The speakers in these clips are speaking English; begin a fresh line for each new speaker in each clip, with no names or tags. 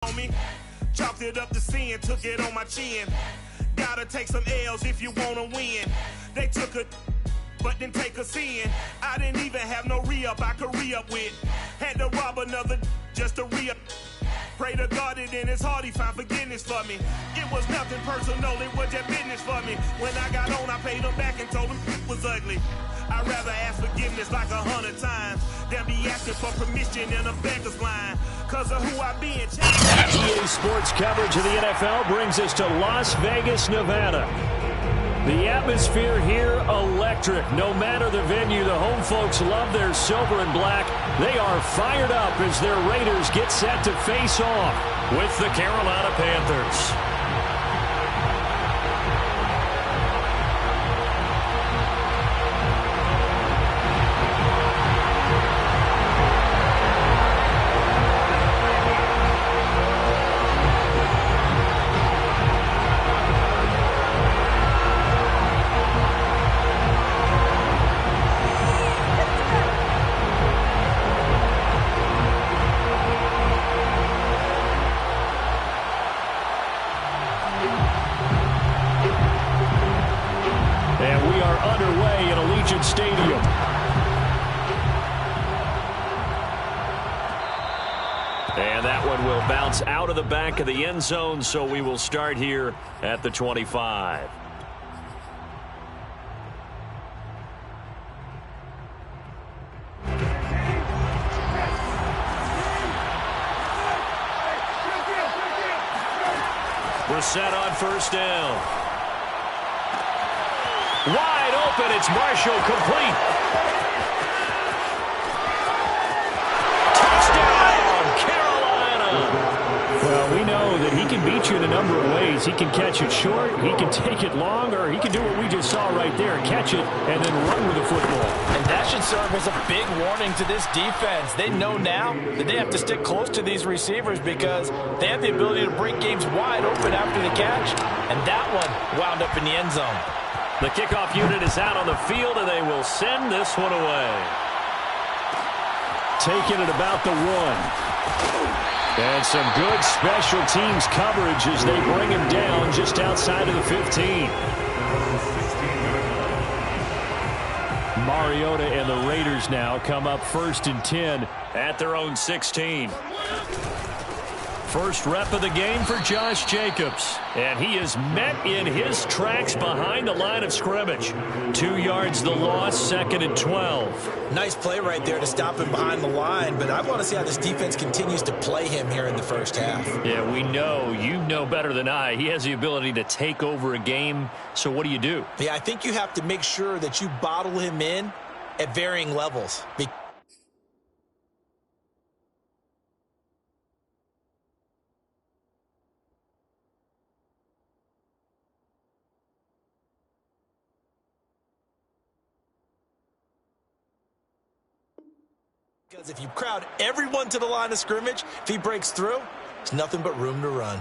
on me. Chalked it up to sin, took it on my chin. Gotta take some L's if you wanna win. They took a but didn't take a sin. I didn't even have no re-up I could re-up with. Had to rob another just to re-up. Pray to God that in his heart he found forgiveness for me. It was nothing personal, it was just business for me. When I got on, I paid him back and told him it was ugly. I'd rather ask forgiveness like 100 times than be asking for permission in a beggar's line. Cause of who I be in
EA Sports coverage of the NFL brings us to Las Vegas, Nevada. The atmosphere here, electric. No matter the venue, the home folks love their silver and black. They are fired up as their Raiders get set to face off with the Carolina Panthers. Stadium. And that one will bounce out of the back of the end zone, so we will start here at the 25. We're set on first down. Wide open, it's Marshall, complete. Touchdown, Carolina! Well, we know that he can beat you in a number of ways. He can catch it short, he can take it long, or he can do what we just saw right there, catch it and then run with the football.
And that should serve as a big warning to this defense. They know now that they have to stick close to these receivers because they have the ability to break games wide open after the catch, and that one wound up in the end zone.
The kickoff unit is out on the field, and they will send this one away. Taking it about the 1. And some good special teams coverage as they bring him down just outside of the 15. Mariota and the Raiders now come up 1st and 10 at their own 16. First rep of the game for Josh Jacobs. And he is met in his tracks behind the line of scrimmage. 2 yards the loss, 2nd and 12.
Nice play right there to stop him behind the line, but I want to see how this defense continues to play him here in the first half.
Yeah, we know. You know better than I. He has the ability to take over a game. So what do you do?
Yeah, I think you have to make sure that you bottle him in at varying levels. Because if you crowd everyone to the line of scrimmage, if he breaks through, there's nothing but room to run.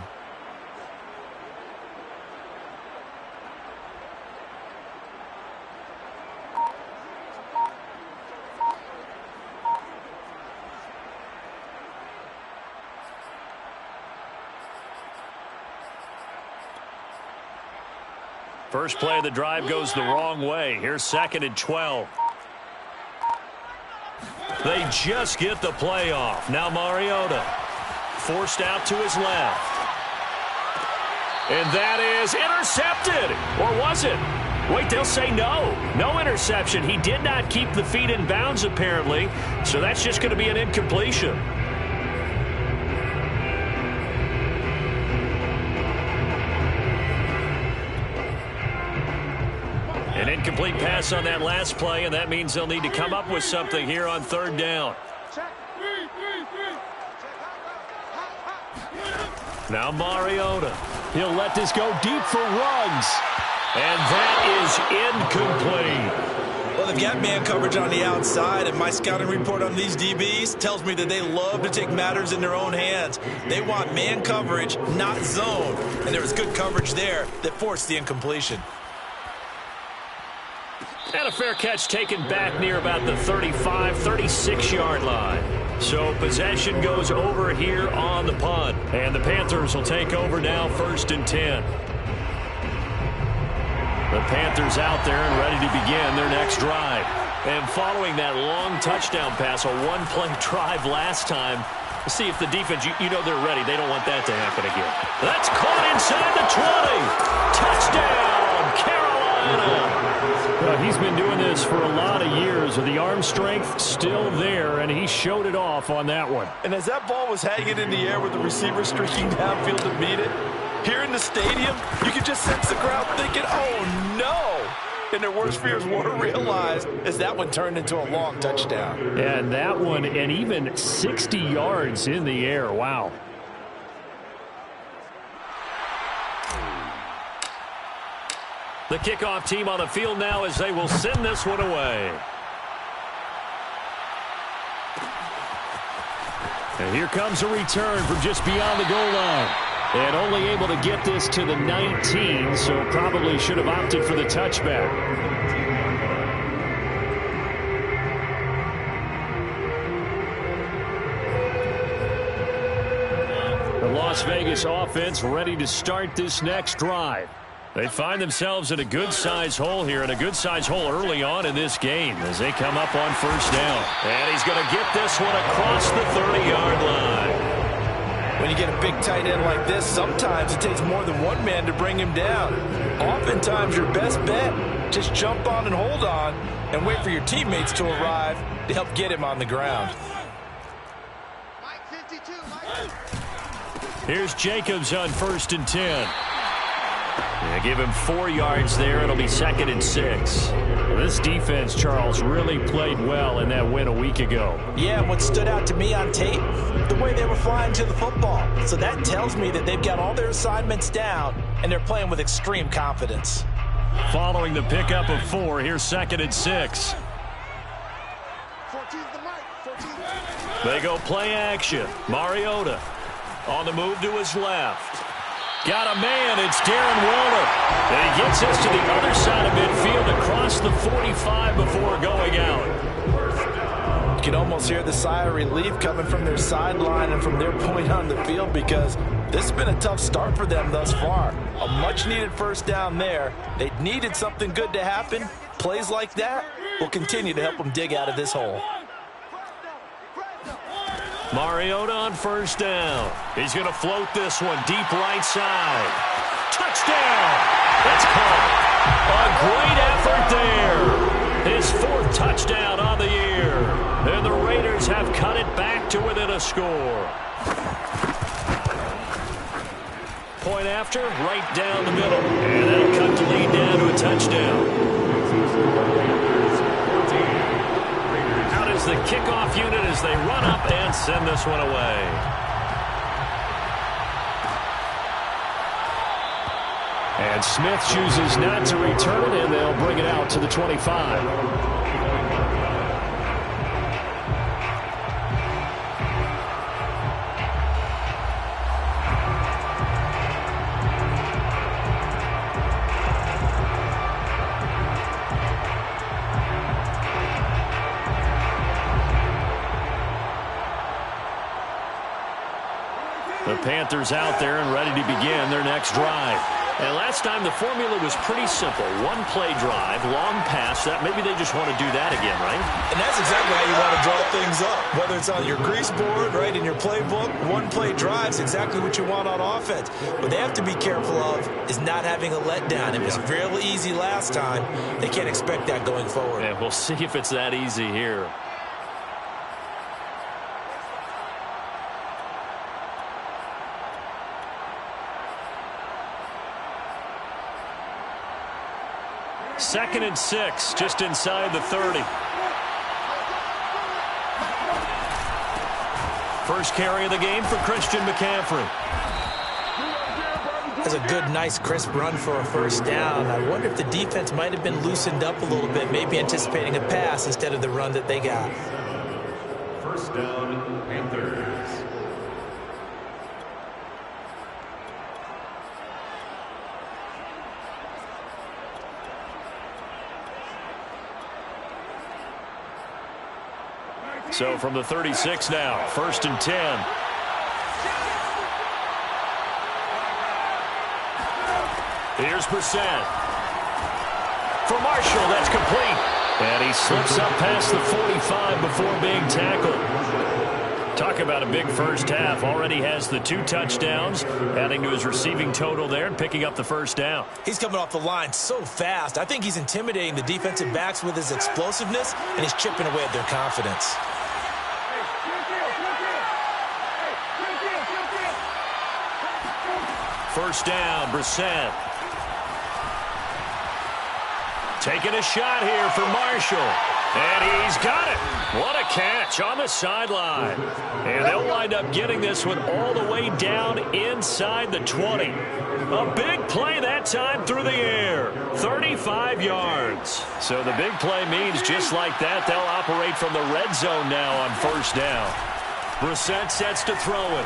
First play of the drive goes the wrong way. Here's 2nd and 12. They just get the play off. Now Mariota forced out to his left. And that is intercepted. Or was it? Wait, they'll say no. No interception. He did not keep the feet in bounds, apparently. So that's just going to be an incompletion. An incomplete pass on that last play, and that means they'll need to come up with something here on 3rd down. Now Mariota. He'll let this go deep for Ruggs. And that is incomplete.
Well, they've got man coverage on the outside, and my scouting report on these DBs tells me that they love to take matters in their own hands. They want man coverage, not zone. And there was good coverage there that forced the incompletion.
And a fair catch taken back near about the 35, 36-yard line. So possession goes over here on the punt. And the Panthers will take over now, 1st and 10. The Panthers out there and ready to begin their next drive. And following that long touchdown pass, a one-play drive last time, see if the defense, you know they're ready. They don't want that to happen again. That's caught inside the 20. Touchdown, Carolina. Well, he's been doing this for a lot of years with the arm strength still there, and he showed it off on that one.
And as that ball was hanging in the air with the receiver streaking downfield to meet it, here in the stadium, you could just sense the crowd thinking, oh, no. And their worst fears were realized as that one turned into a long touchdown.
And that one, and even 60 yards in the air. Wow. The kickoff team on the field now as they will send this one away. And here comes a return from just beyond the goal line. And only able to get this to the 19, so probably should have opted for the touchback. The Las Vegas offense ready to start this next drive. They find themselves in a good-sized hole here, and a good-sized hole early on in this game as they come up on 1st down. And he's going to get this one across the 30-yard line.
When you get a big tight end like this, sometimes it takes more than one man to bring him down. Oftentimes, your best bet, just jump on and hold on and wait for your teammates to arrive to help get him on the ground.
Here's Jacobs on 1st and 10. Yeah, give him 4 yards there. It'll be 2nd and 6. This defense, Charles, really played well in that win a week ago.
Yeah, what stood out to me on tape, the way they were flying to the football. So that tells me that they've got all their assignments down, and they're playing with extreme confidence.
Following the pickup of 4, here's 2nd and 6. They go play action. Mariota on the move to his left. Got a man, it's Darren Waller. And he gets us to the other side of midfield across the 45 before going out.
You can almost hear the sigh of relief coming from their sideline and from their point on the field because this has been a tough start for them thus far. A much-needed 1st down there. They needed something good to happen. Plays like that will continue to help them dig out of this hole.
Mariota on 1st down. He's going to float this one deep right side. Touchdown! That's caught. A great effort there. His 4th touchdown on the year. And the Raiders have cut it back to within a score. Point after, right down the middle. And that'll cut the lead down to a touchdown. The kickoff unit as they run up and send this one away. And Smith chooses not to return it, and they'll bring it out to the 25. The Panthers out there and ready to begin their next drive. And last time the formula was pretty simple. One play drive, long pass. That maybe they just want to do that again, right?
And that's exactly how you want to draw things up. Whether it's on your grease board, right, in your playbook, one play drive is exactly what you want on offense. What they have to be careful of is not having a letdown. It was real easy last time. They can't expect that going forward.
And we'll see if it's that easy here. Second and 6, just inside the 30. First carry of the game for Christian McCaffrey.
That's a good, nice, crisp run for a 1st down. I wonder if the defense might have been loosened up a little bit, maybe anticipating a pass instead of the run that they got.
1st down, Panthers.
So from the 36 now, 1st and 10. Here's Brissett. For Marshall, that's complete. And he slips up past the 45 before being tackled. Talk about a big first half. Already has the 2 touchdowns, adding to his receiving total there and picking up the first down.
He's coming off the line so fast. I think he's intimidating the defensive backs with his explosiveness, and he's chipping away at their confidence.
First down, Brissett. Taking a shot here for Marshall. And he's got it. What a catch on the sideline. And they'll wind up getting this one all the way down inside the 20. A big play that time through the air. 35 yards. So the big play means just like that, they'll operate from the red zone now on first down. Brissett sets to throw it.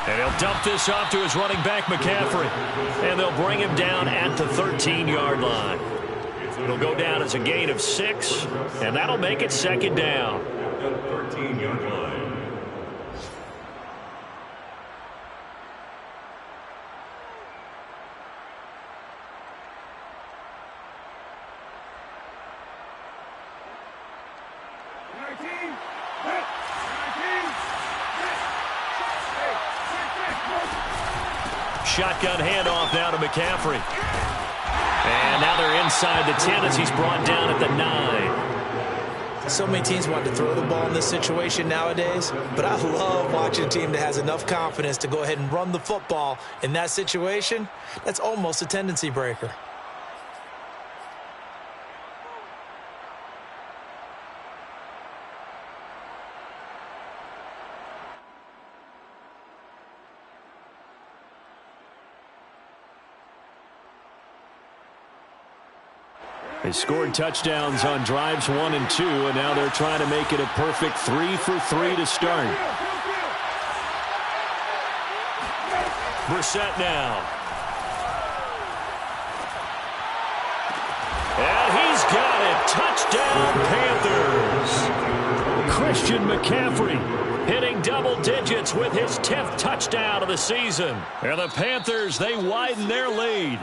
And he'll dump this off to his running back, McCaffrey. And they'll bring him down at the 13-yard line. It'll go down as a gain of 6, and that'll make it second down.
13-yard line.
Shotgun handoff now to McCaffrey. And now they're inside the 10 as he's brought down at the 9.
So many teams want to throw the ball in this situation nowadays, but I love watching a team that has enough confidence to go ahead and run the football in that situation. That's almost a tendency breaker.
They scored touchdowns on drives 1 and 2, and now they're trying to make it a perfect 3 for 3 to start. Brissett now. And he's got it. Touchdown, Panthers. Christian McCaffrey hitting double digits with his 10th touchdown of the season. And the Panthers, they widen their lead.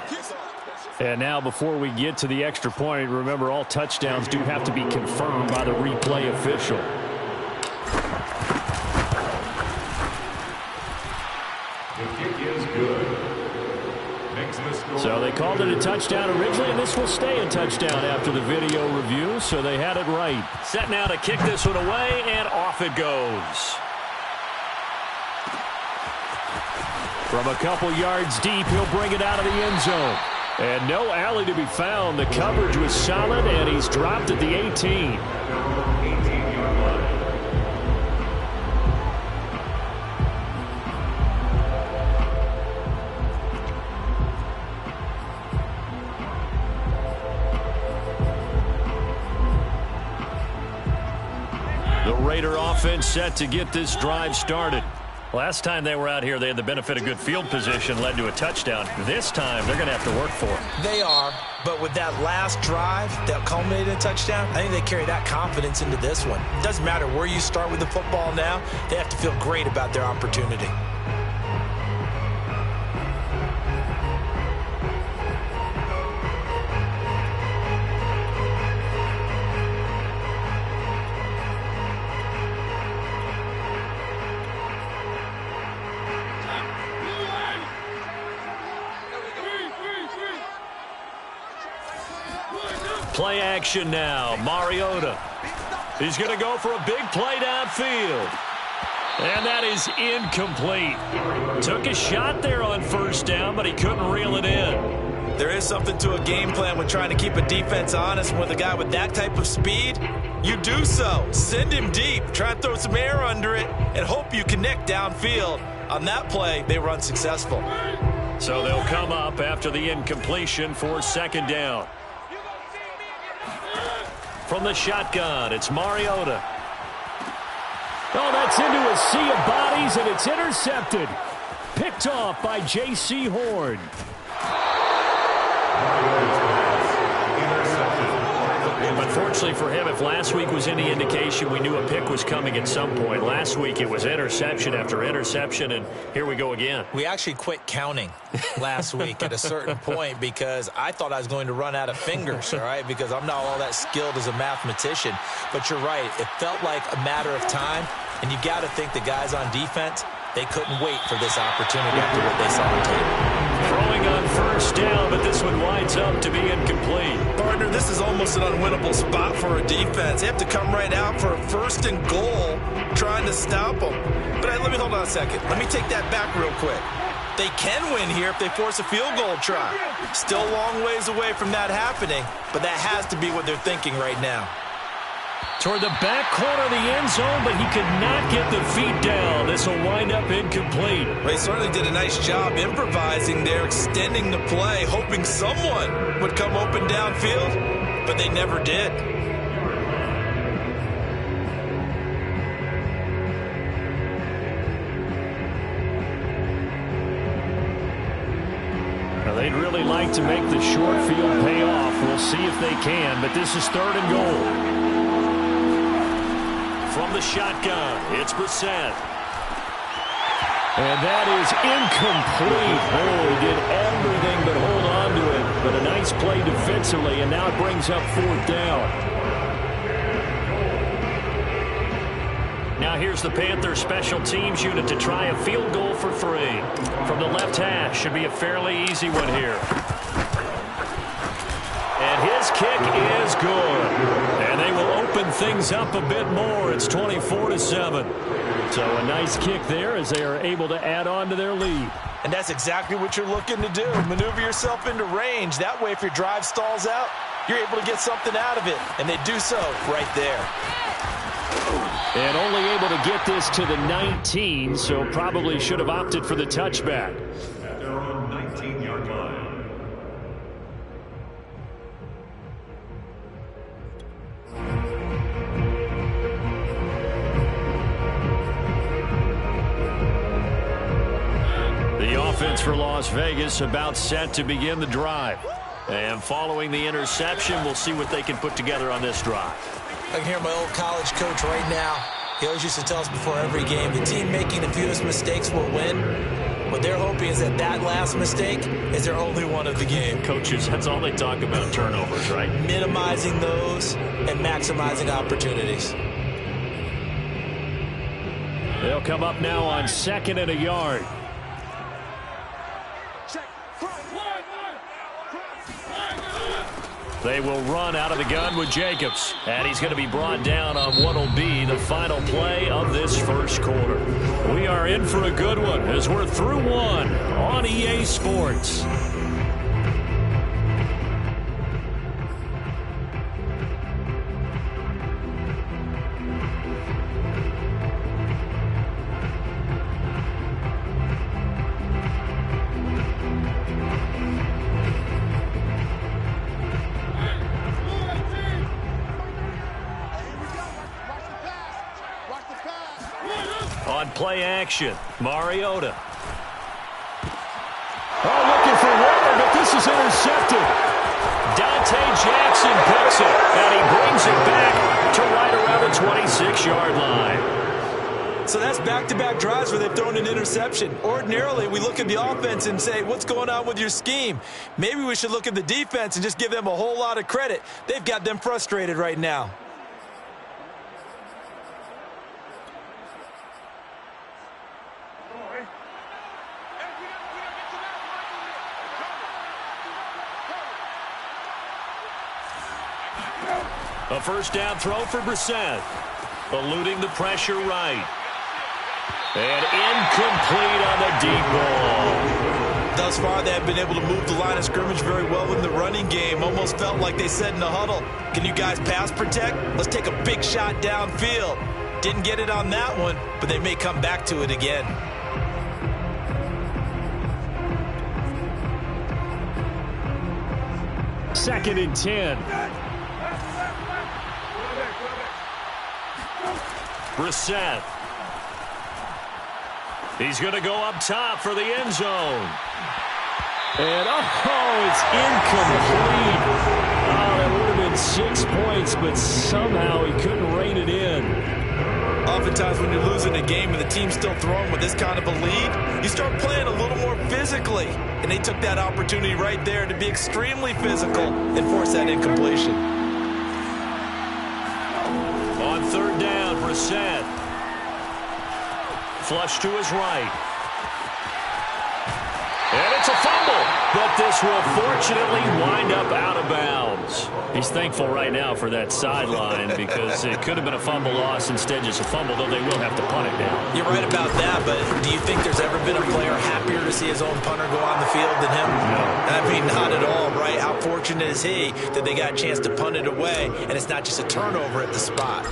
And now before we get to the extra point, remember all touchdowns do have to be confirmed by the replay official.
The kick is good. Makes the score.
So they called it a touchdown originally, and this will stay a touchdown after the video review, so they had it right. Set now to kick this one away, and off it goes. From a couple yards deep, he'll bring it out of the end zone. And no alley to be found. The coverage was solid, and he's dropped at the 18.
18-yard line.
The Raider offense set to get this drive started. Last time they were out here, they had the benefit of good field position, led to a touchdown. This time, they're going to have to work for it.
They are, but with that last drive that culminated in a touchdown, I think they carry that confidence into this one. It doesn't matter where you start with the football now, they have to feel great about their opportunity.
Play action now. Mariota. He's going to go for a big play downfield. And that is incomplete. Took a shot there on first down, but he couldn't reel it in.
There is something to a game plan when trying to keep a defense honest. With a guy with that type of speed, you do so. Send him deep. Try and throw some air under it and hope you connect downfield. On that play, they run successful.
So they'll come up after the incompletion for second down. From the shotgun, it's Mariota. Oh, that's into a sea of bodies, and it's intercepted. Picked off by J.C. Horn.
Intercepted.
But unfortunately for him, if last week was any indication, we knew a pick was coming at some point. Last week it was interception after interception, and here we go again.
We actually quit counting last week at a certain point because I thought I was going to run out of fingers, all right, because I'm not all that skilled as a mathematician. But you're right. It felt like a matter of time, and you got to think the guys on defense, they couldn't wait for this opportunity after what they saw on tape.
Throwing on first down, but this one winds up to be incomplete.
Partner, this is almost an unwinnable spot for a defense. They have to come right out for a first and goal trying to stop them. But let me hold on a second. Let me take that back real quick. They can win here if they force a field goal try. Still a long ways away from that happening, but that has to be what they're thinking right now.
Toward the back corner of the end zone, but he could not get the feet down. This will wind up incomplete.
They certainly did a nice job improvising there, extending the play, hoping someone would come open downfield, but they never did.
Now, they'd really like to make the short field pay off. We'll see if they can, but this is 3rd and goal. From the shotgun, it's Brissett. And that is incomplete. Oh, he did everything but hold on to it. But a nice play defensively, and now it brings up 4th down. Now here's the Panthers special teams unit to try a field goal for 3. From the left hash, should be a fairly easy one here. And his kick is good. And they will open things up a bit more. It's 24-7. So a nice kick there as they are able to add on to their lead.
And that's exactly what you're looking to do. Maneuver yourself into range. That way, if your drive stalls out, you're able to get something out of it. And they do so right there.
And only able to get this to the 19, so probably should have opted for the touchback.
At their own 19-yard line.
The offense for Las Vegas about set to begin the drive. And following the interception, we'll see what they can put together on this drive.
I can hear my old college coach right now. He always used to tell us before every game, the team making the fewest mistakes will win. What they're hoping is that that last mistake is their only one of the game.
Coaches, that's all they talk about, turnovers, right?
Minimizing those and maximizing opportunities.
They'll come up now on 2nd and a yard. They will run out of the gun with Jacobs. And he's going to be brought down on what will be the final play of this first quarter. We are in for a good one as we're through one on EA Sports. On play action, Mariota. Oh, looking for Warner, but this is intercepted. Dante Jackson picks it, and he brings it back to right around the 26-yard line.
So that's back-to-back drives where they've thrown an interception. Ordinarily, we look at the offense and say, what's going on with your scheme? Maybe we should look at the defense and just give them a whole lot of credit. They've got them frustrated right now.
A first down throw for Brissett. Eluding the pressure right. And incomplete on the deep ball.
Thus far, they have been able to move the line of scrimmage very well in the running game. Almost felt like they said in the huddle, can you guys pass protect? Let's take a big shot downfield. Didn't get it on that one, but they may come back to it again.
Second and 10. Brissett. He's going to go up top for the end zone. And, oh, it's incomplete. Oh, that would have been had 6 points, but somehow he couldn't rein it in.
Oftentimes when you're losing a game and the team's still throwing with this kind of a lead, you start playing a little more physically. And they took that opportunity right there to be extremely physical and force that incompletion.
On third down, Brissett. Flush to his right. And it's a fumble, but this will fortunately wind up out of bounds. He's thankful right now for that sideline because it could have been a fumble loss, instead just a fumble, though they will have to punt it down.
You're right about that, but do you think there's ever been a player happier to see his own punter go on the field than him?
No.
I mean, not at all, right? How fortunate is he that they got a chance to punt it away, and it's not just a turnover at the spot.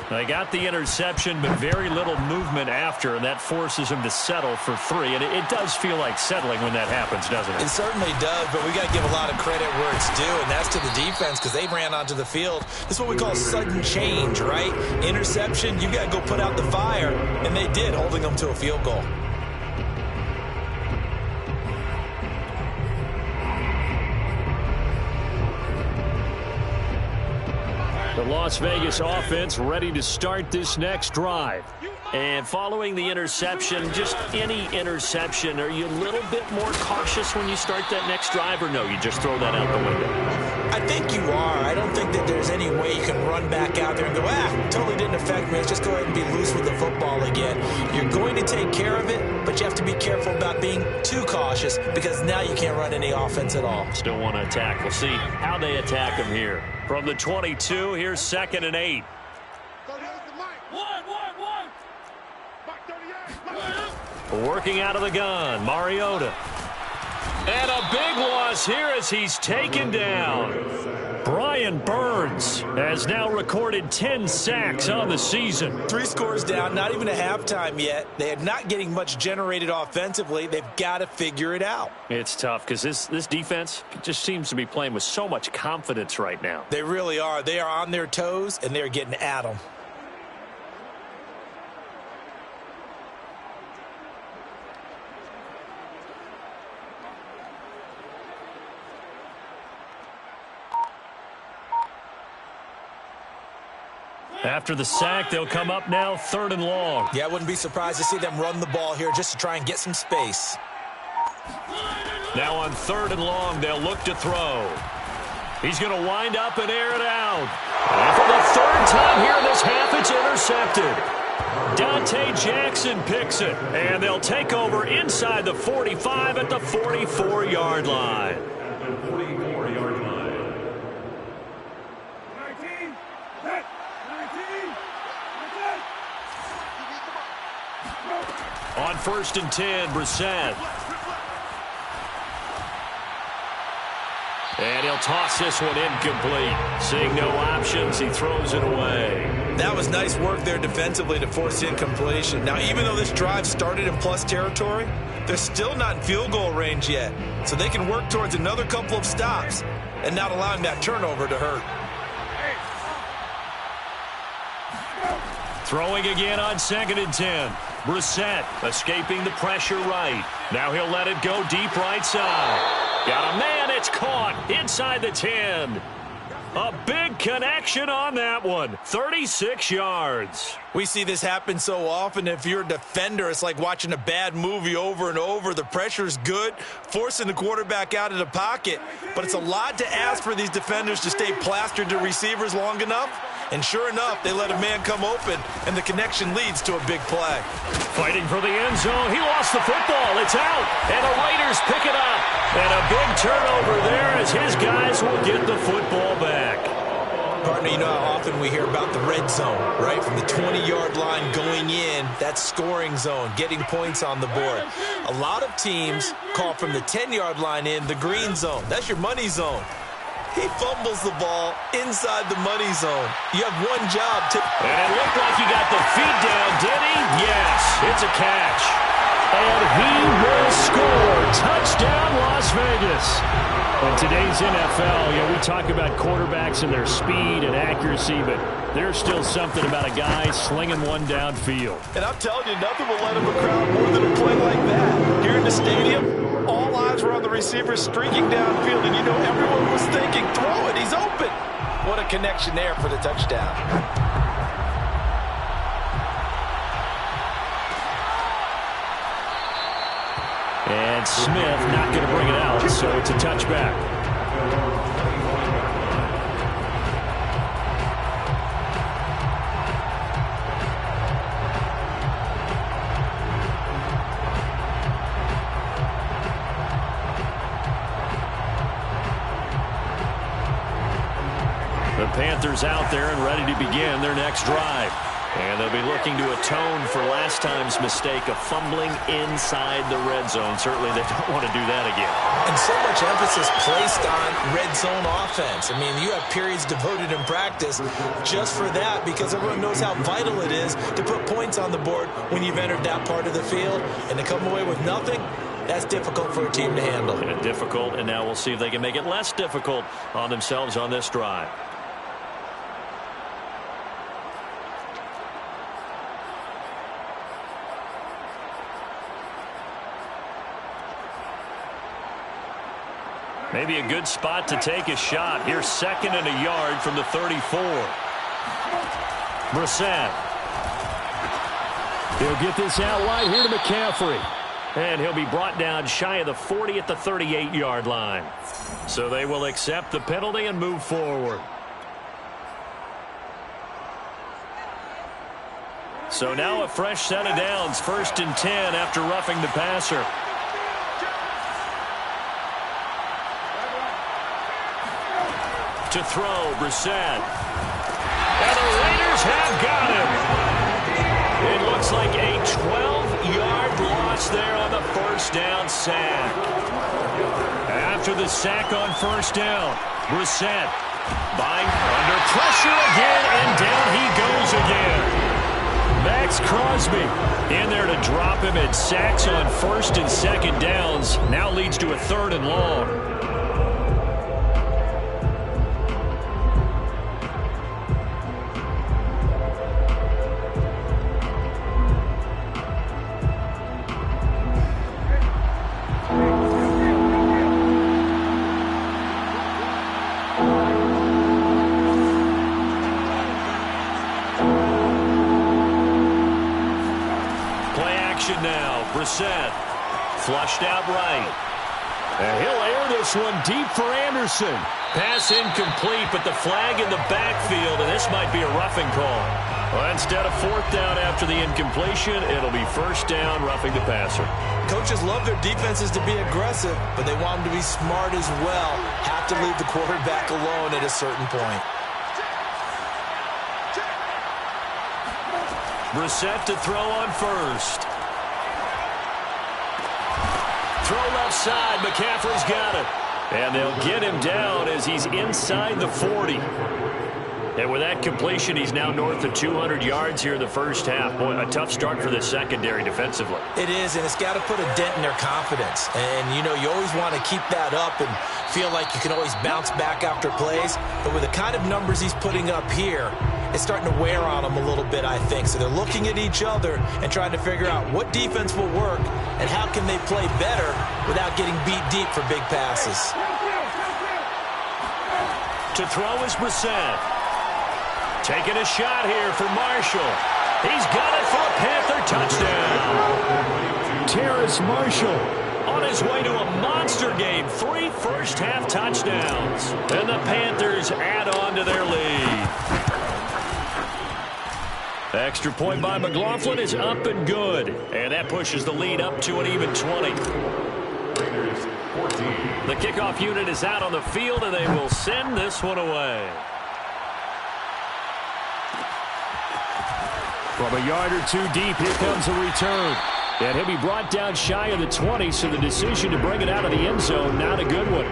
They got the interception, but very little movement after, and that forces him to settle for 3. And it does feel like settling when that happens, doesn't it?
It certainly does, but we got to give a lot of credit where it's due, and that's to the defense because they ran onto the field. This is what we call sudden change, right? Interception, you got to go put out the fire, and they did, holding them to a field goal.
The Las Vegas offense ready to start this next drive. And following the interception, just any interception, are you a little bit more cautious when you start that next drive, or no, you just throw that out the window?
I think you are. I don't think that there's any way you can run back out there and go, totally didn't affect me. Let's just go ahead and be loose with the football again. You're going to take care of it, but you have to be careful about being too cautious because now you can't run any offense at all.
Still want to attack. We'll see how they attack him here. From the 22, here's 2nd and 8. Working out of the gun, Mariota. And a big loss here as he's taken down. Brian Burns has now recorded 10 sacks on the season.
3 scores down, not even a halftime yet. They are not getting much generated offensively. They've got to figure it out.
It's tough because this defense just seems to be playing with so much confidence right now.
They really are. They are on their toes, and they're getting at them.
After the sack, they'll come up now 3rd and long.
Yeah, I wouldn't be surprised to see them run the ball here just to try and get some space.
Now on 3rd and long, they'll look to throw. He's going to wind up and air it out. And for the 3rd time here in this half, it's intercepted. Dante Jackson picks it, and they'll take over inside the 45 at the 44-yard line. On 1st and 10, Brissett. And he'll toss this one incomplete. Seeing no options, he throws it away.
That was nice work there defensively to force incompletion. Now, even though this drive started in plus territory, they're still not in field goal range yet. So they can work towards another couple of stops and not allowing that turnover to hurt.
Throwing again on 2nd and 10. Brissett escaping the pressure right. Now he'll let it go deep right side. Got a man, it's caught inside the 10. A big connection on that one. 36 yards.
We see this happen so often. If you're a defender, it's like watching a bad movie over and over. The pressure's good, forcing the quarterback out of the pocket. But it's a lot to ask for these defenders to stay plastered to receivers long enough. And sure enough, they let a man come open, and the connection leads to a big play.
Fighting for the end zone. He lost the football. It's out. And the Raiders pick it up. And a big turnover there as his guys will get the football back.
Partner, you know how often we hear about the red zone, right? From the 20-yard line going in, that's scoring zone, getting points on the board. A lot of teams call from the 10-yard line in the green zone. That's your money zone. He fumbles the ball inside the money zone. You have one job to...
And it looked like he got the feet down, did he? Yes, it's a catch. And he will score. Touchdown, Las Vegas. In today's NFL, we talk about quarterbacks and their speed and accuracy, but there's still something about a guy slinging one downfield.
And I'm telling you, nothing will let him a crowd more than a play like that. Here in the stadium, all eyes were on the receiver streaking downfield, and everyone was thinking, throw it, he's open. What a connection there for the touchdown.
And Smith not going to bring it out, so it's a touchback. The Panthers out there and ready to begin their next drive. And they'll be looking to atone for last time's mistake of fumbling inside the red zone. Certainly they don't want to do that again.
And so much emphasis placed on red zone offense. I mean, you have periods devoted in practice just for that because everyone knows how vital it is to put points on the board when you've entered that part of the field. And to come away with nothing, that's difficult for a team to handle.
And difficult, and now we'll see if they can make it less difficult on themselves on this drive. Maybe a good spot to take a shot. Here's 2nd and a yard from the 34. Brissett. He'll get this out wide here to McCaffrey. And he'll be brought down shy of the 40 at the 38-yard line. So they will accept the penalty and move forward. So now a fresh set of downs. 1st and 10 after roughing the passer. To throw, Brissett. And the Raiders have got him. It looks like a 12-yard loss there on the 1st down sack. After the sack on 1st down, Brissett under pressure again, and down he goes again. Max Crosby in there to drop him, and sacks on 1st and 2nd downs now leads to a 3rd and long. Now, Brissett flushed out right. And he'll air this one deep for Anderson. Pass incomplete, but the flag in the backfield, and this might be a roughing call. Well, instead of 4th down after the incompletion, it'll be 1st down, roughing the passer.
Coaches love their defenses to be aggressive, but they want them to be smart as well. Have to leave the quarterback alone at a certain point.
Brissett to throw on 1st. Throw left side. McCaffrey's got it. And they'll get him down as he's inside the 40. And with that completion, he's now north of 200 yards here in the 1st half. Boy, a tough start for the secondary defensively.
It is, and it's got to put a dent in their confidence. And, you know, you always want to keep that up and feel like you can always bounce back after plays. But with the kind of numbers he's putting up here, it's starting to wear on them a little bit, I think. So they're looking at each other and trying to figure out what defense will work and how can they play better without getting beat deep for big passes.
To throw is Brissett. Taking a shot here for Marshall. He's got it for a Panther touchdown. Terrace Marshall on his way to a monster game. 3 first-half touchdowns. And the Panthers add on to their lead. The extra point by McLaughlin is up and good. And that pushes the lead up to an even 20. The kickoff unit is out on the field, and they will send this one away. From a yard or 2 deep, here comes a return. And he'll be brought down shy of the 20, so the decision to bring it out of the end zone, not a good one.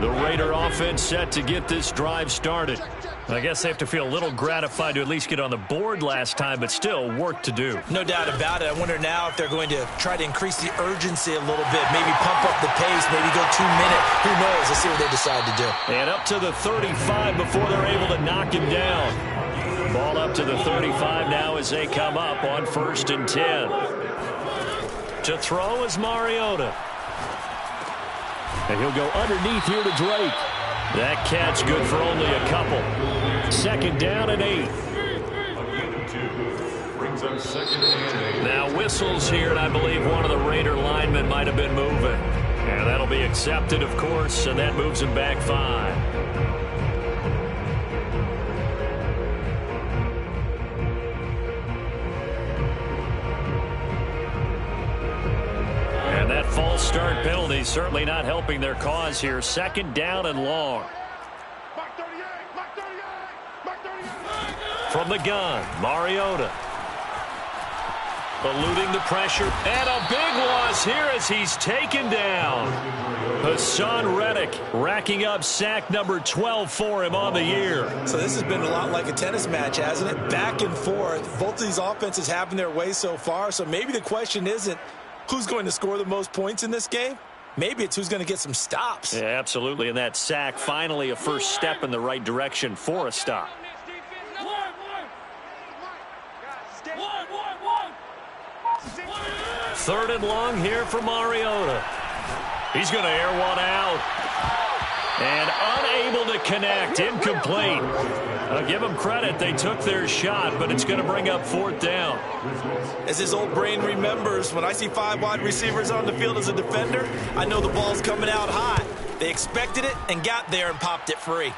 The Raider offense set to get this drive started. I guess they have to feel a little gratified to at least get on the board last time, but still work to do.
No doubt about it. I wonder now if they're going to try to increase the urgency a little bit, maybe pump up the pace, maybe go 2 minutes. Who knows? Let's see what they decide to do.
And up to the 35 before they're able to knock him down. Ball up to the 35 now as they come up on 1st and 10. To throw is Mariota. And he'll go underneath here to Drake. That catch good for only a couple. 2nd down and 8. Now whistles here, and I believe one of the Raider linemen might have been moving. And that'll be accepted, of course, and that moves him back 5. And that false start penalty certainly not helping their cause here. 2nd down and long. From the gun, Mariota. Eluding the pressure. And a big loss here as he's taken down. Hassan Reddick racking up sack number 12 for him on the year.
So this has been a lot like a tennis match, hasn't it? Back and forth. Both of these offenses having their way so far. So maybe the question isn't who's going to score the most points in this game. Maybe it's who's going to get some stops.
Yeah, absolutely. And that sack, finally a first step in the right direction for a stop. 3rd and long here for Mariota. He's going to air one out. And unable to connect. Incomplete. I'll give them credit. They took their shot, but it's going to bring up 4th down.
As his old brain remembers, when I see 5 wide receivers on the field as a defender, I know the ball's coming out hot. They expected it and got there and popped it free.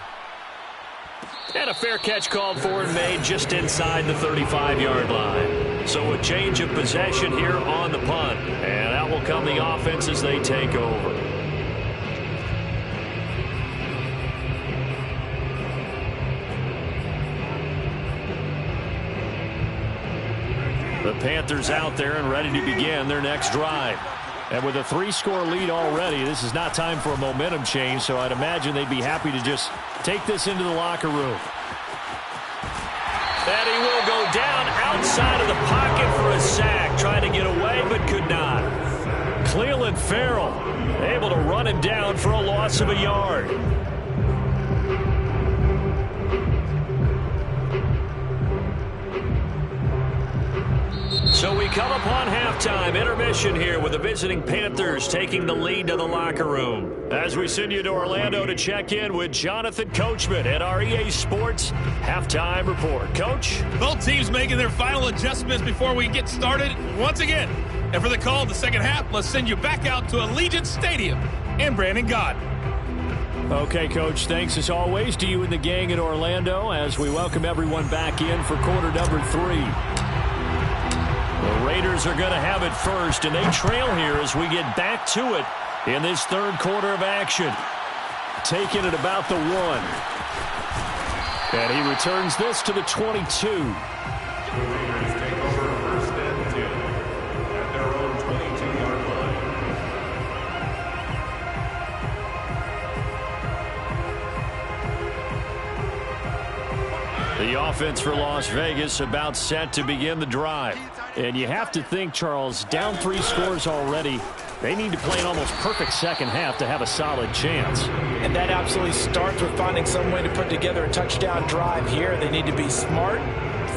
And a fair catch called for and made just inside the 35-yard line. So a change of possession here on the punt. And out will come the offense as they take over. The Panthers out there and ready to begin their next drive. And with a 3-score lead already, this is not time for a momentum change, so I'd imagine they'd be happy to just take this into the locker room. And he will go down outside of the pocket for a sack, trying to get away but could not. Cleveland Farrell able to run him down for a loss of a yard. So we come upon halftime intermission here with the visiting Panthers taking the lead to the locker room. As we send you to Orlando to check in with Jonathan Coachman at our EA Sports Halftime Report. Coach?
Both teams making their final adjustments before we get started once again. And for the call of the second half, let's send you back out to Allegiant Stadium in Brandon Gaudin.
Okay, Coach, thanks as always to you and the gang in Orlando as we welcome everyone back in for quarter number 3. The Raiders are going to have it first, and they trail here as we get back to it in this 3rd quarter of action. Taking it about the 1. And he returns this to the 22.
The Raiders take over 1st and 10 at their own 22-yard line.
The offense for Las Vegas about set to begin the drive. And you have to think, Charles, down 3 scores already. They need to play an almost perfect second half to have a solid chance.
And that absolutely starts with finding some way to put together a touchdown drive here. They need to be smart,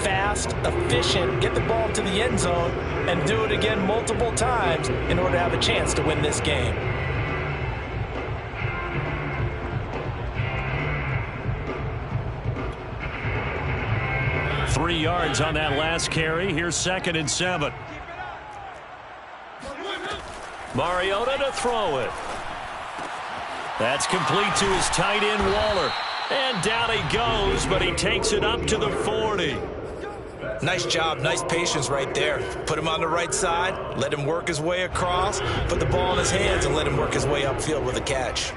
fast, efficient, get the ball to the end zone, and do it again multiple times in order to have a chance to win this game.
Three yards on that last carry. Here's 2nd and 7. Mariota to throw it. That's complete to his tight end, Waller. And down he goes, but he takes it up to the 40.
Nice job, nice patience right there. Put him on the right side, let him work his way across, put the ball in his hands, and let him work his way upfield with a catch.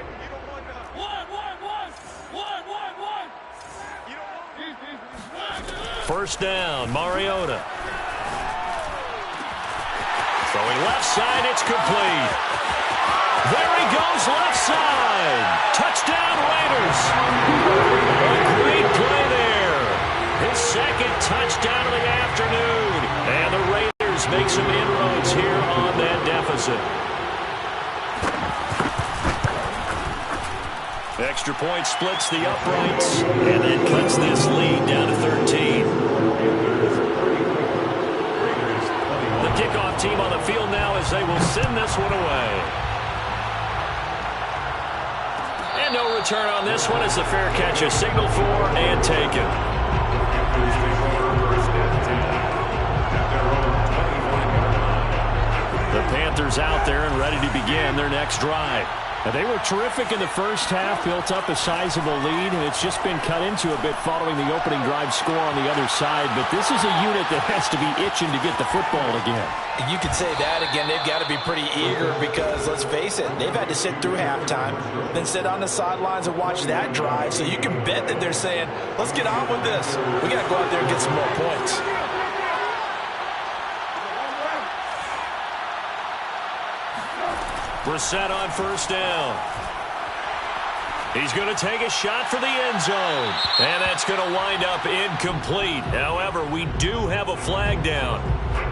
First down, Mariota. Throwing left side, it's complete. There he goes, left side. Touchdown, Raiders. A great play touchdown of the afternoon. And the Raiders make some inroads here on that deficit. Extra point splits the uprights, and that cuts this lead down to 13. The kickoff team on the field now as they will send this one away. And no return on this one as the fair catch is signaled for and taken. The Panthers out there and ready to begin their next drive. They were terrific in the first half, built up a sizable lead, and it's just been cut into a bit following the opening drive score on the other side. But this is a unit that has to be itching to get the football again.
You could say that again. They've got to be pretty eager because, let's face it, they've had to sit through halftime, then sit on the sidelines and watch that drive. So you can bet that they're saying, let's get on with this. We got to go out there and get some more points.
Brissett on first down. He's going to take a shot for the end zone. And that's going to wind up incomplete. However, we do have a flag down.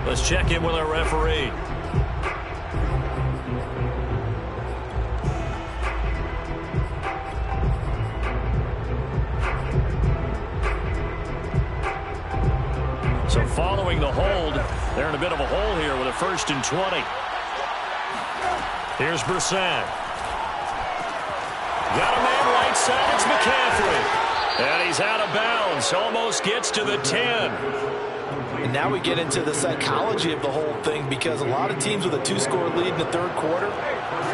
Let's check in with our referee. So following the hold, they're in a bit of a hole here with a 1st and 20. Here's Brissett. Got a man right side. It's McCaffrey. And he's out of bounds. Almost gets to the 10.
And now we get into the psychology of the whole thing because a lot of teams with a 2-score lead in the third quarter,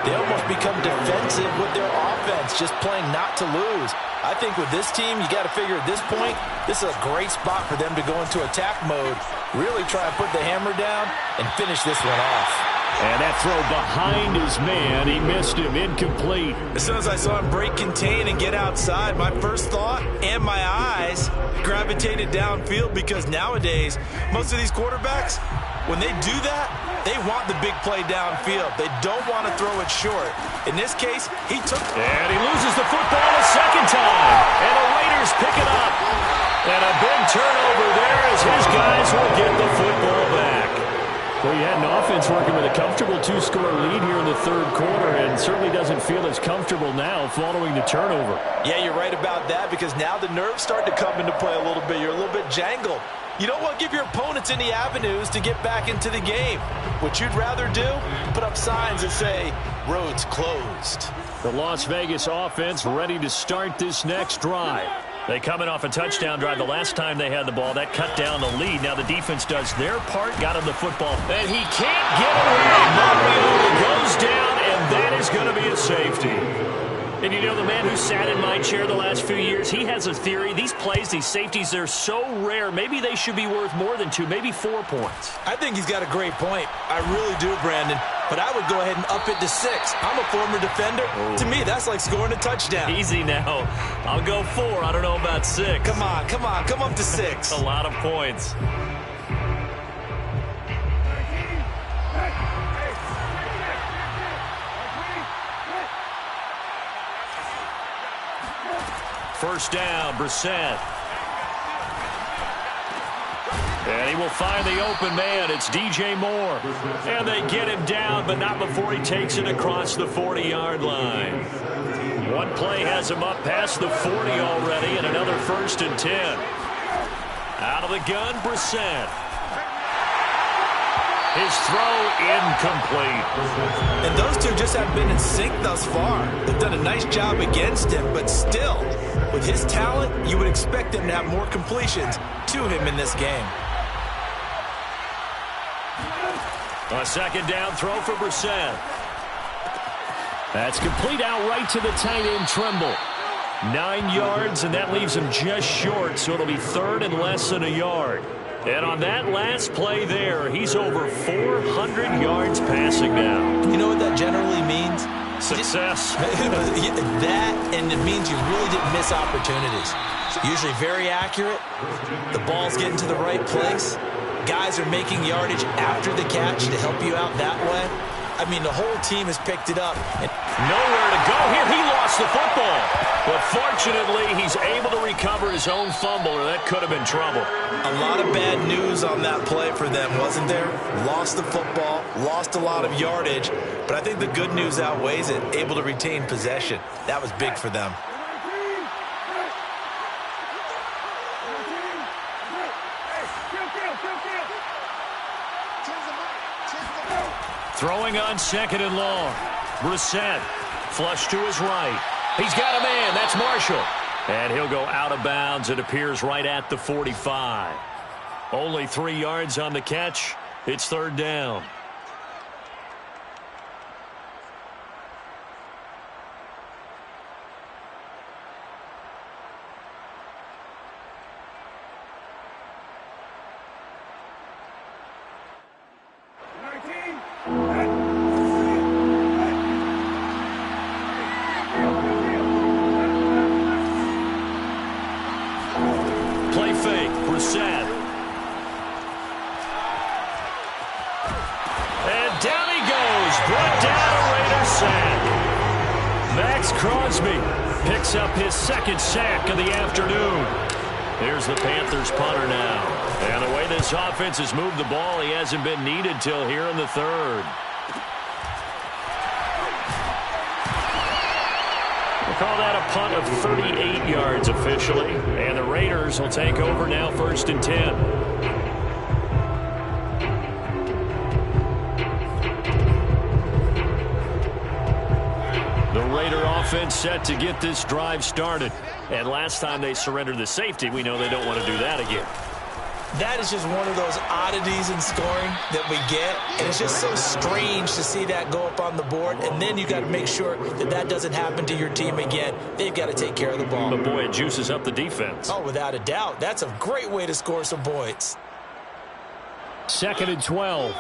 they almost become defensive with their offense, just playing not to lose. I think with this team, you got to figure at this point, this is a great spot for them to go into attack mode, really try and put the hammer down and finish this one off.
And that throw behind his man, he missed him, incomplete.
As soon as I saw him break contain and get outside, my first thought and my eyes gravitated downfield because nowadays, most of these quarterbacks, when they do that, they want the big play downfield. They don't want to throw it short. In this case, he took...
And he loses the football a second time. And the Raiders pick it up. And a big turnover there as his guys will get the football back. Well, you had an offense working with a comfortable 2-score lead here in the third quarter and certainly doesn't feel as comfortable now following the turnover.
Yeah, you're right about that because now the nerves start to come into play a little bit. You're a little bit jangled. You don't want to give your opponents any avenues to get back into the game. What you'd rather do, put up signs that say, roads closed.
The Las Vegas offense ready to start this next drive. They come in off a touchdown drive the last time they had the ball. That cut down the lead. Now the defense does their part, got him the football. And he can't get away. Mariota goes down, and that is going to be a safety. And you know, the man who sat in my chair the last few years, he has a theory. These plays, these safeties, they're so rare. Maybe they should be worth more than 2, maybe 4 points.
I think he's got a great point. I really do, Brandon. But I would go ahead and up it to 6. I'm a former defender. Oh. To me, that's like scoring a touchdown.
Easy now. I'll go 4. I don't know about 6.
Come on. Come up to 6.
A lot of points. First down, Brissett. And he will find the open man. It's DJ Moore. And they get him down, but not before he takes it across the 40-yard line. One play has him up past the 40 already, and another 1st and 10. Out of the gun, Brissett. His throw incomplete.
And those two just have been in sync thus far. They've done a nice job against him, but still, with his talent, you would expect him to have more completions to him in this game.
A second down throw for Brissett. That's complete outright to the tight end, Tremble. 9 yards, and that leaves him just short, so it'll be 3rd and less than a yard. And on that last play there, he's over 400 yards passing now.
You know what that generally means?
Success.
That, and it means you really didn't miss opportunities. Usually very accurate. The ball's getting to the right place. Guys are making yardage after the catch to help you out that way. I mean, the whole team has picked it up.
Nowhere to go here. He lost the football. But fortunately, he's able to recover his own fumble, or that could have been trouble.
A lot of bad news on that play for them, wasn't there? Lost the football, lost a lot of yardage, but I think the good news outweighs it. Able to retain possession. That was big for them.
Throwing on 2nd and long. Brissett, flush to his right. He's got a man. That's Marshall. And he'll go out of bounds. It appears right at the 45. Only 3 yards on the catch. It's 3rd down. Play fake, Brissett. And down he goes. Brought down a Raider sack. Max Crosby picks up his 2nd sack of the afternoon. Here's the Panthers punter now. And the way this offense has moved the ball, he hasn't been needed till here in the 3rd. We'll call that a punt of 38 yards officially. And the Raiders will take over now, 1st and 10. The Raider offense set to get this drive started. And last time they surrendered the safety, we know they don't want to do that again.
That is just one of those oddities in scoring that we get, and it's just so strange to see that go up on the board, and then you got to make sure that that doesn't happen to your team again. They've got to take care of the ball.
But boy, it juices up the defense.
Oh, without a doubt. That's a great way to score some points.
2nd and 12.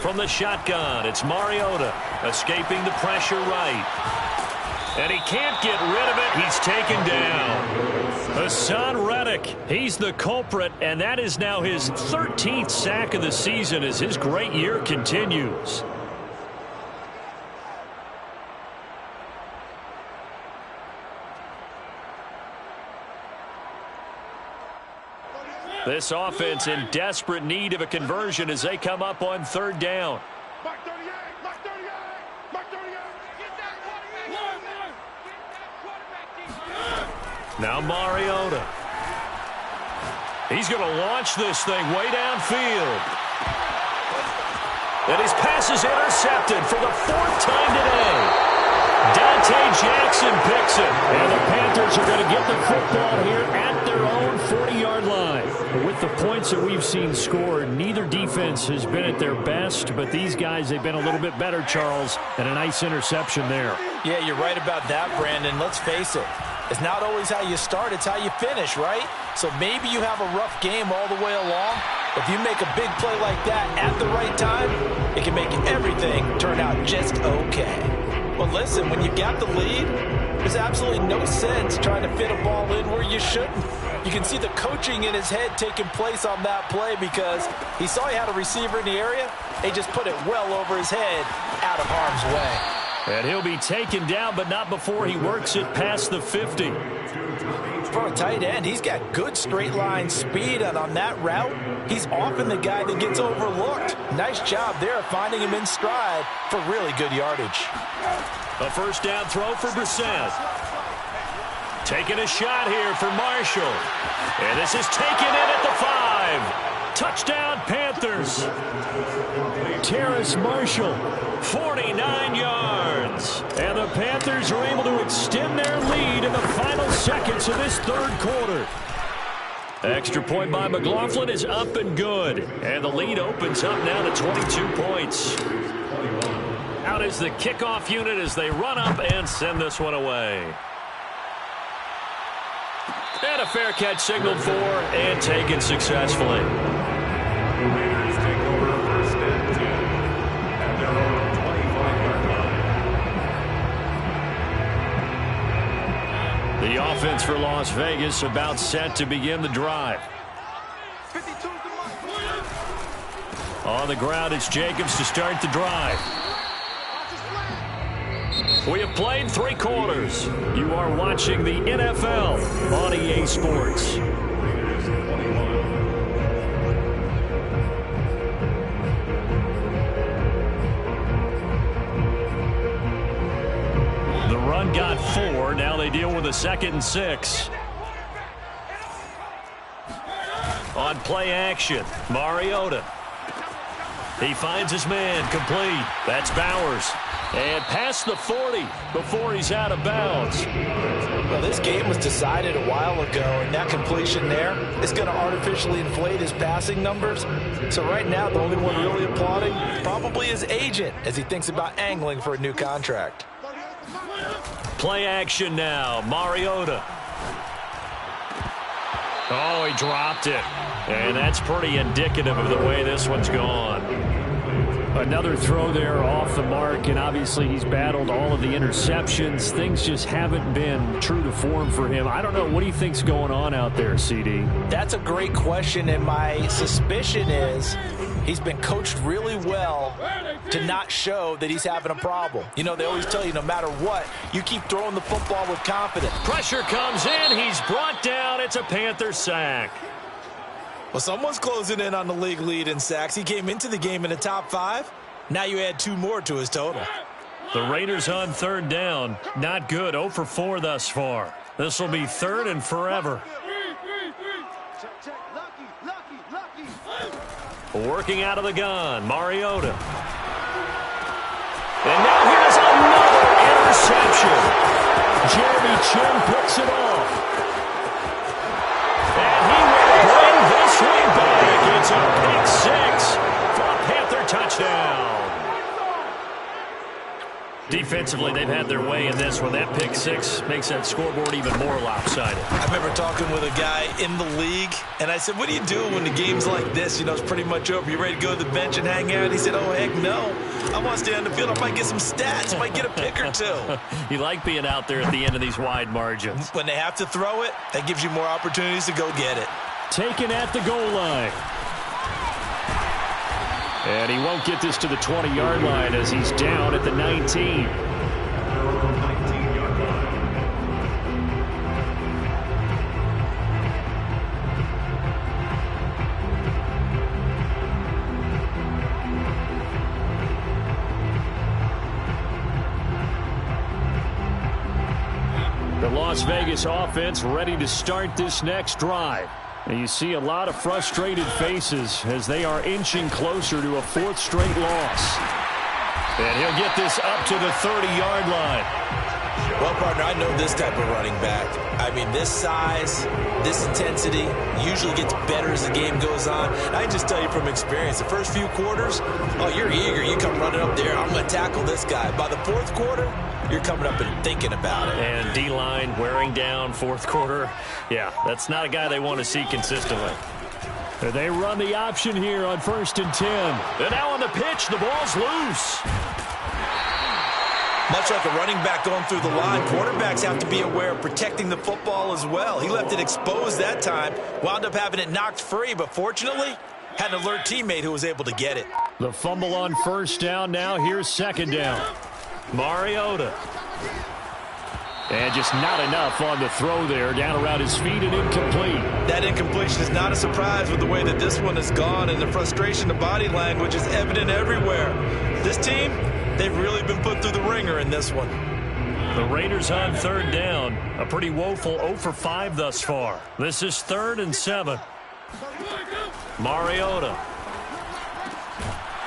From the shotgun, it's Mariota escaping the pressure right. And he can't get rid of it. He's taken down. Hassan Reddick, he's the culprit, and that is now his 13th sack of the season as his great year continues. This offense in desperate need of a conversion as they come up on 3rd down. Now Mariota. He's going to launch this thing way downfield. And his pass is intercepted for the 4th time today. Dante Jackson picks it. And the Panthers are going to get the football here at their own 40-yard line. With the points that we've seen scored, neither defense has been at their best, but these guys, they've been a little bit better, Charles, and a nice interception there.
Yeah, you're right about that, Brandon. Let's face it. It's not always how you start, it's how you finish, right? So maybe you have a rough game all the way along. If you make a big play like that at the right time, it can make everything turn out just okay. Well, listen, when you got the lead, there's absolutely no sense trying to fit a ball in where you shouldn't. You can see the coaching in his head taking place on that play because he saw he had a receiver in the area. They just put it well over his head out of harm's way.
And he'll be taken down, but not before he works it past the 50.
For a tight end, he's got good straight line speed, and on that route, he's often the guy that gets overlooked. Nice job there finding him in stride for really good yardage.
A 1st down throw for Brissett. Taking a shot here for Marshall. And this is taken in at the 5. Touchdown, Panthers. Terrace Marshall, 49 yards. And the Panthers are able to extend their lead in the final seconds of this 3rd quarter. Extra point by McLaughlin is up and good. And the lead opens up now to 22 points. Out is the kickoff unit as they run up and send this one away. And a fair catch signaled for and taken successfully.
Raiders take over 1st and 10 at their own 25-yard line.
The offense for Las Vegas about set to begin the drive. On the ground, it's Jacobs to start the drive. We have played 3 quarters. You are watching the NFL on EA Sports. The run got 4. Now they deal with a 2nd and 6. On play action, Mariota. He finds his man, complete. That's Bowers. And past the 40 before he's out of bounds.
Well, this game was decided a while ago, and that completion there is going to artificially inflate his passing numbers. So right now, the only one really applauding probably his agent as he thinks about angling for a new contract.
Play action now, Mariota. Oh, he dropped it. And that's pretty indicative of the way this one's gone. Another throw there off the mark, and obviously he's battled all of the interceptions. Things just haven't been true to form for him. I don't know. What do you think's going on out there, CD?
That's a great question, and my suspicion is he's been coached really well to not show that he's having a problem. You know, they always tell you no matter what, you keep throwing the football with confidence.
Pressure comes in. He's brought down. It's a Panther sack.
Well, someone's closing in on the league lead in sacks. He came into the game in the top 5. Now you add 2 more to his total.
The Raiders on 3rd down. Not good. 0 for 4 thus far. This will be 3rd and forever. Working out of the gun, Mariota. And now here's another interception. Jeremy Chin picks it off. And he will bring this one back. It's a pick 6 for a Panther touchdown. Defensively, they've had their way in this one. That pick 6 makes that scoreboard even more lopsided.
I remember talking with a guy in the league, and I said, what do you do when the game's like this? You know, it's pretty much over. You ready to go to the bench and hang out? He said, oh, heck no. I want to stay on the field. I might get some stats. I might get a pick or 2.
You like being out there at the end of these wide margins.
When they have to throw it, that gives you more opportunities to go get it.
Taken at the goal line. And he won't get this to the 20-yard line as he's down at the 19. The Las Vegas offense ready to start this next drive. And you see a lot of frustrated faces as they are inching closer to a 4th straight loss. And he'll get this up to the 30-yard line.
Well, partner, I know this type of running back. I mean, this size, this intensity usually gets better as the game goes on. And I just tell you from experience, the first few quarters, oh, you're eager. You come running up there. I'm going to tackle this guy. By the 4th quarter, you're coming up and thinking about it.
And D-line wearing down 4th quarter. Yeah, that's not a guy they want to see consistently. And they run the option here on 1st and 10. And now on the pitch, the ball's loose.
Much like a running back going through the line, quarterbacks have to be aware of protecting the football as well. He left it exposed that time, wound up having it knocked free, but fortunately, had an alert teammate who was able to get it.
The fumble on 1st down. Now here's 2nd down. Mariota. And just not enough on the throw there. Down around his feet and incomplete.
That incompletion is not a surprise with the way that this one has gone, and the frustration, the body language is evident everywhere. This team, they've really been put through the ringer in this one.
The Raiders on 3rd down. A pretty woeful 0 for 5 thus far. This is 3rd and 7. Mariota.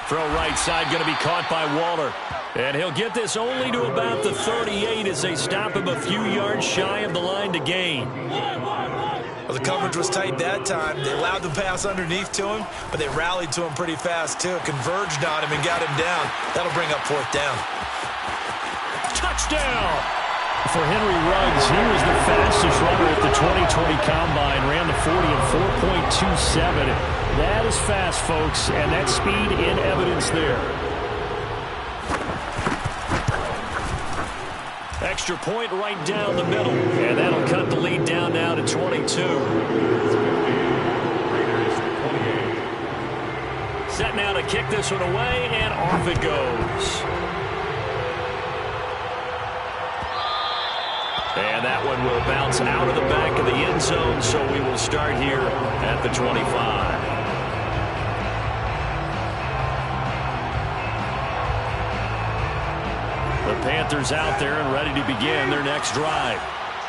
Throw right side, going to be caught by Waller. And he'll get this only to about the 38 as they stop him a few yards shy of the line to gain.
Well, the coverage was tight that time. They allowed the pass underneath to him, but they rallied to him pretty fast, too. Converged on him and got him down. That'll bring up 4th down.
Touchdown! For Henry Ruggs, he was the fastest runner at the 2020 Combine. Ran the 40 in 4.27. That is fast, folks, and that speed in evidence there. Extra point right down the middle. And that'll cut the lead down now to 22. Set now to kick this one away, and off it goes. And that one will bounce out of the back of the end zone, so we will start here at the 25. The Panthers out there and ready to begin their next drive.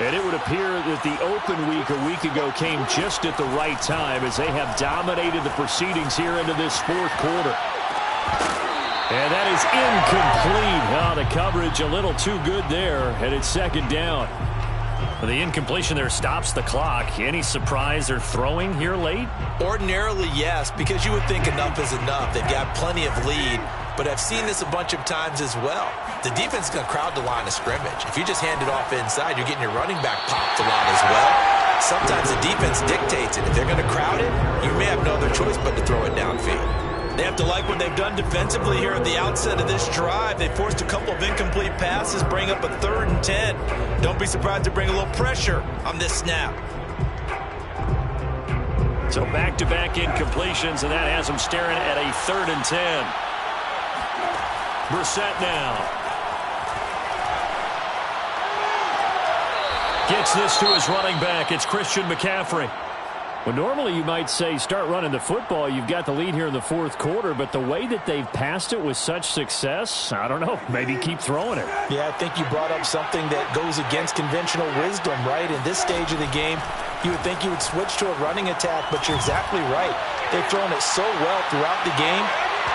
And it would appear that the open week a week ago came just at the right time as they have dominated the proceedings here into this fourth quarter. And that is incomplete. Oh, the coverage a little too good there, and it's second down. The incompletion there stops the clock. Any surprise they're throwing here late?
Ordinarily, yes, because you would think enough is enough. They've got plenty of lead, but I've seen this a bunch of times as well. The defense is going to crowd the line of scrimmage. If you just hand it off inside, you're getting your running back popped a lot as well. Sometimes the defense dictates it. If they're going to crowd it, you may have no other choice but to throw it downfield. They have to like what they've done defensively here at the outset of this drive. They forced a couple of incomplete passes, bring up a 3rd and 10. Don't be surprised to bring a little pressure on this snap.
So back-to-back incompletions, and that has them staring at a 3rd and 10. Brissett now. Gets this to his running back. It's Christian McCaffrey. Well, normally you might say start running the football. You've got the lead here in the fourth quarter, but the way that they've passed it with such success, I don't know, maybe keep throwing it.
Yeah, I think you brought up something that goes against conventional wisdom, right? In this stage of the game, you would think you would switch to a running attack, but you're exactly right. They've thrown it so well throughout the game,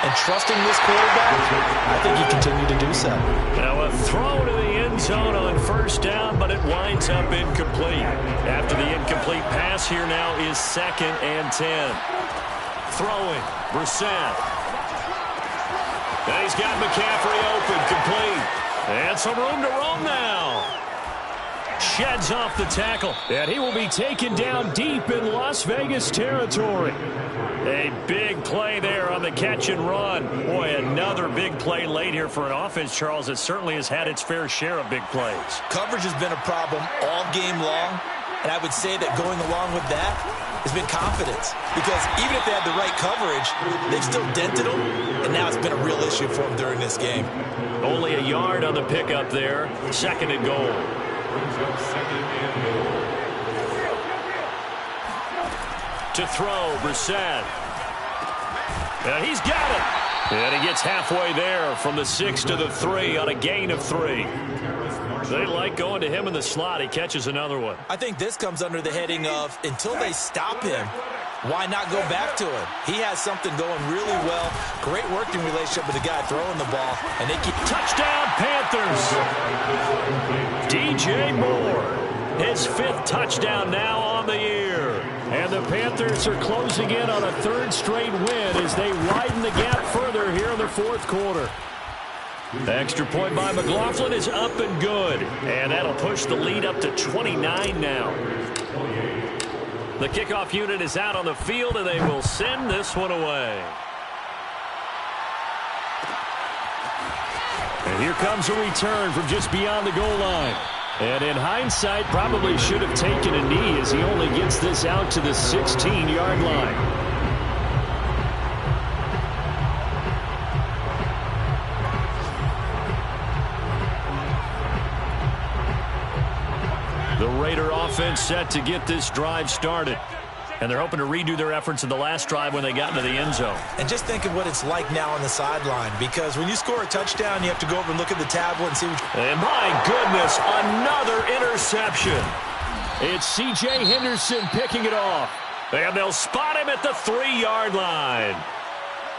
and trusting this quarterback, I think you continue to do so.
Now a throw to the end zone on first down, but it winds up incomplete. After the incomplete pass, here now is 2nd and 10. Throwing, Brissett. And he's got McCaffrey open, complete. And some room to roam now. Sheds off the tackle, and he will be taken down deep in Las Vegas territory. A big play there on the catch and run. Boy, another big play late here for an offense, Charles, that certainly has had its fair share of big plays.
Coverage has been a problem all game long, and I would say that going along with that has been confidence. Because even if they had the right coverage, they've still dented them, and now it's been a real issue for them during this game.
Only a yard on the pickup there. 2nd and goal. To throw, Brissett. And he's got it. And he gets halfway there from the 6 to the 3 on a gain of 3. They like going to him in the slot. He catches another one.
I think this comes under the heading of until they stop him, why not go back to him? He has something going really well. Great working relationship with the guy throwing the ball. And they keep...
Touchdown, Panthers! DJ Moore. His 5th touchdown now on the year. And the Panthers are closing in on a 3rd straight win as they widen the gap further here in the fourth quarter. The extra point by McLaughlin is up and good. And that'll push the lead up to 29 now. The kickoff unit is out on the field, and they will send this one away. And here comes a return from just beyond the goal line. And in hindsight, probably should have taken a knee as he only gets this out to the 16-yard line. The Raider offense set to get this drive started. And they're hoping to redo their efforts in the last drive when they got into the end zone.
And just think of what it's like now on the sideline, because when you score a touchdown, you have to go over and look at the tablet and see what...
And my goodness, another interception. It's C.J. Henderson picking it off. And they'll spot him at the 3-yard line.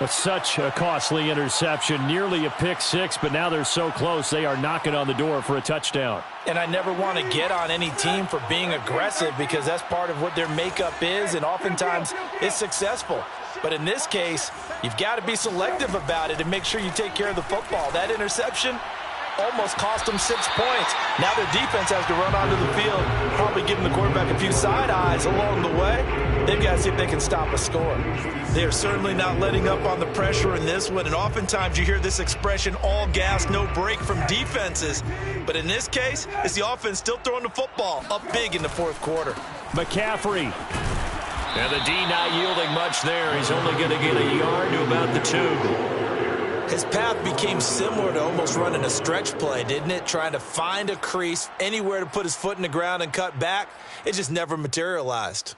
But such a costly interception, nearly a pick six, but now they're so close they are knocking on the door for a touchdown.
And I never want to get on any team for being aggressive because that's part of what their makeup is, and oftentimes it's successful. But in this case, you've got to be selective about it and make sure you take care of the football. That interception almost cost them 6 points. Now their defense has to run onto the field, probably giving the quarterback a few side eyes along the way. They've got to see if they can stop a score.
They are certainly not letting up on the pressure in this one, and oftentimes you hear this expression, all gas, no break from defenses. But in this case, it's the offense still throwing the football up big in the fourth quarter.
McCaffrey. And the D not yielding much there. He's only going to get a yard to about the 2.
His path became similar to almost running a stretch play, didn't it? Trying to find a crease, anywhere to put his foot in the ground and cut back. It just never materialized.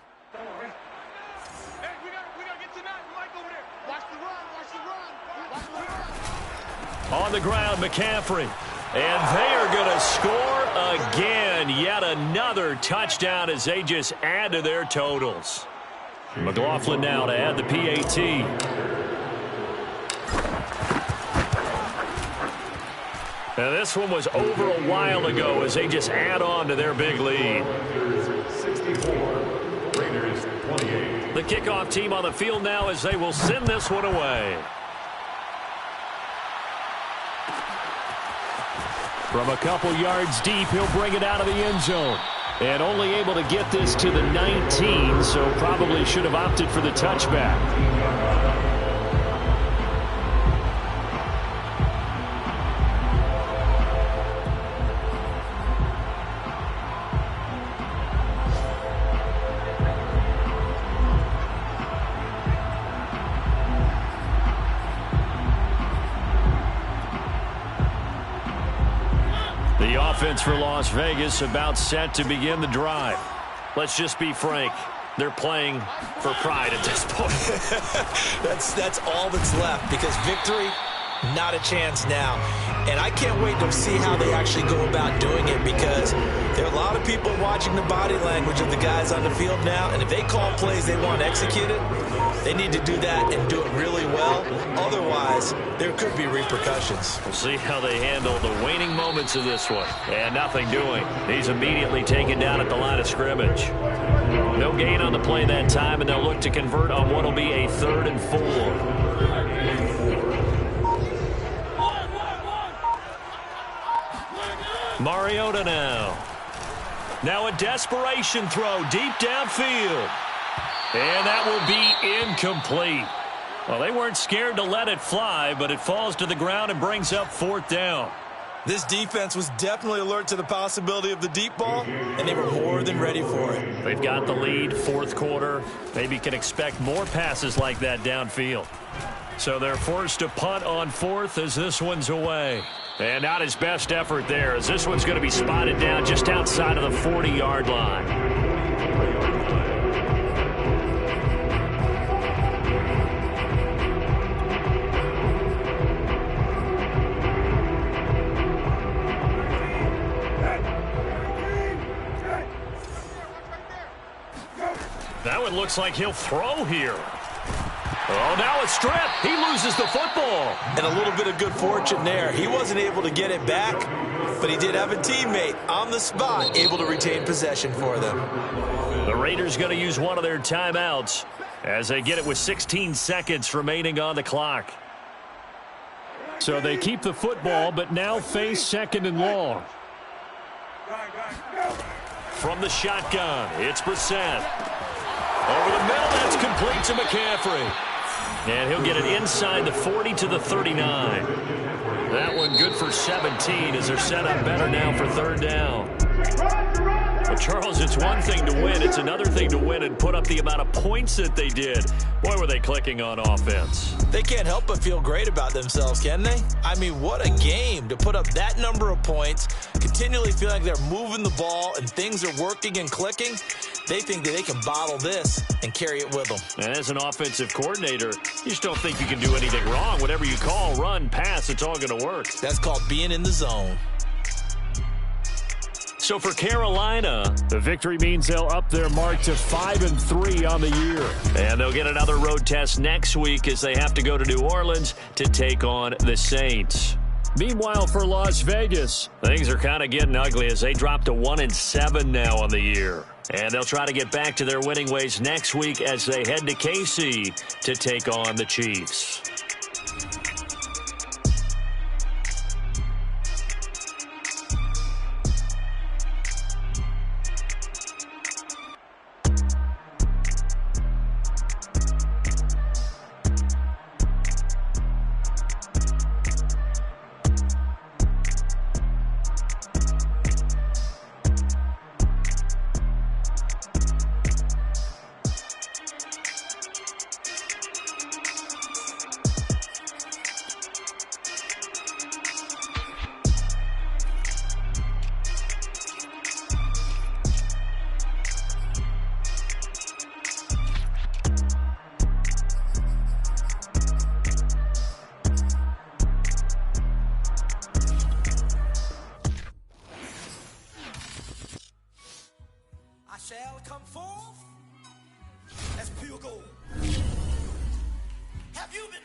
On the ground, McCaffrey. And they are going to score again. Yet another touchdown as they just add to their totals. McLaughlin now to add the PAT. Now this one was over a while ago as they just add on to their big lead.
64, Raiders 28.
The kickoff team on the field now as they will send this one away. From a couple yards deep, he'll bring it out of the end zone. And only able to get this to the 19, so probably should have opted for the touchback. The offense for Las Vegas about set to begin the drive. Let's just be frank. They're playing for pride at this point.
That's all that's left, because victory, not a chance now. And I can't wait to see how they actually go about doing it, because there are a lot of people watching the body language of the guys on the field now, and if they call plays they want executed, they need to do that and do it really well. Otherwise, there could be repercussions.
We'll see how they handle the waning moments of this one. And nothing doing. He's immediately taken down at the line of scrimmage. No gain on the play that time, and they'll look to convert on what will be a 3rd and 4. Mariota now. Now a desperation throw deep downfield. And that will be incomplete. Well, they weren't scared to let it fly, but it falls to the ground and brings up 4th down.
This defense was definitely alert to the possibility of the deep ball, and they were more than ready for it.
They've got the lead, 4th quarter. Maybe can expect more passes like that downfield. So they're forced to punt on 4th as this one's away. And not his best effort there, as this one's going to be spotted down just outside of the 40-yard line. That one looks like he'll throw here. Oh, now a strip. He loses the football.
And a little bit of good fortune there. He wasn't able to get it back, but he did have a teammate on the spot able to retain possession for them.
The Raiders going to use one of their timeouts as they get it with 16 seconds remaining on the clock. So they keep the football, but now face 2nd and long. From the shotgun, it's Brissett. Over the middle, that's complete to McCaffrey. And he'll get it inside the 40 to the 39. That one good for 17 as they're set up better now for 3rd down. Well, Charles, it's one thing to win. It's another thing to win and put up the amount of points that they did. Boy, were they clicking on offense.
They can't help but feel great about themselves, can they? I mean, what a game to put up that number of points, continually feel like they're moving the ball and things are working and clicking. They think that they can bottle this and carry it with them.
And as an offensive coordinator, you just don't think you can do anything wrong. Whatever you call, run, pass, it's all going to work.
That's called being in the zone.
So for Carolina, the victory means they'll up their mark to 5-3 on the year. And they'll get another road test next week as they have to go to New Orleans to take on the Saints. Meanwhile, for Las Vegas, things are kind of getting ugly as they drop to 1-7 now on the year. And they'll try to get back to their winning ways next week as they head to KC to take on the Chiefs.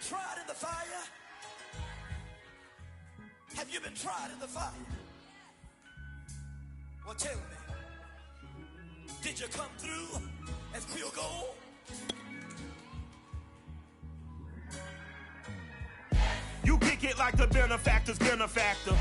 tried in the fire? Have you been tried in the fire? Well, tell me, did you come through as pure gold?
You kick it like the benefactor's benefactor.